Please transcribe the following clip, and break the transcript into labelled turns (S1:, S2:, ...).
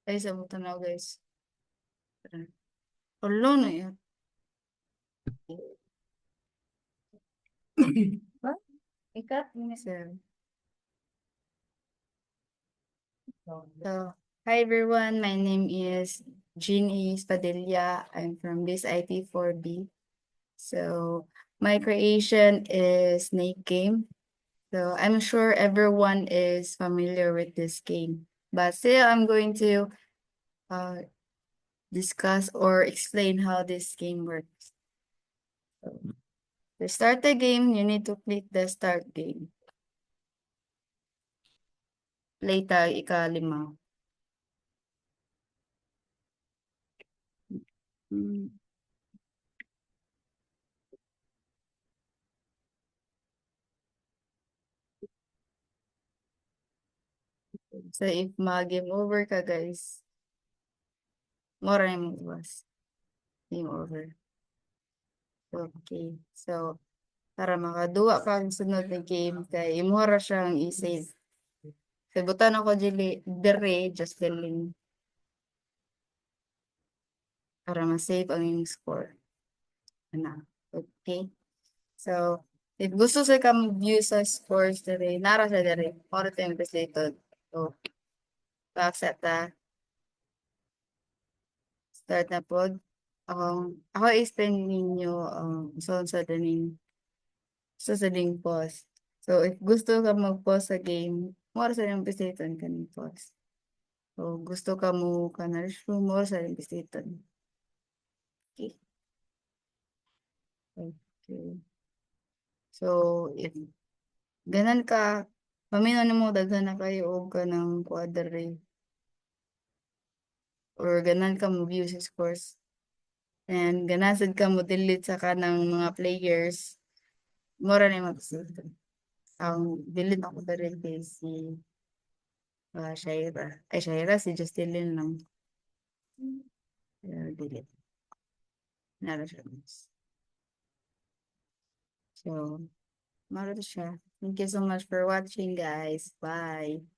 S1: Ay, sa mo tanaw, guys. Ulo na yun. Ba? Ikat ni sir. So, hi everyone. My name is Jeannie Spadilla. I'm from this IT4B. So, my creation is Snake Game. So, I'm sure everyone is familiar with this game. But still, I'm going to uh, discuss or explain how this game works. So, to start the game, you need to click the start game. Play tag ika-5. Mm. So if mag-game over ka guys, mora na mo iwas. Game over. Okay. So, para makaduwa ka ang sunod na game kay imura siyang i-save. So, butan ako dire, just the link para ma-save ang yung score. Ano? Okay. So, if gusto sa ka mag-view sa scores dire, nara sa dire, or templated. So, pa-accept ta. Start na pod. Ako explain ninyo sa daning sa ding pause. So, if gusto ka mag-pause sa game, more sa yung pisiton ka ng pause. So, gusto ka mo ka na restroom, more sa yung pisiton. Okay. Okay. So, if ganan ka, pamino na mo, daghan na kayo o ka ng quadre or ganan ka mo view sa scores. And ganasad ka mo delete sa kanang mga players, mora na yung mapisiton. Ang delete ako pa rin kay si Shaira. Ay, Shaira, si Justin lang. Delete. Nara siya. So, mara siya. Thank you so much for watching, guys. Bye.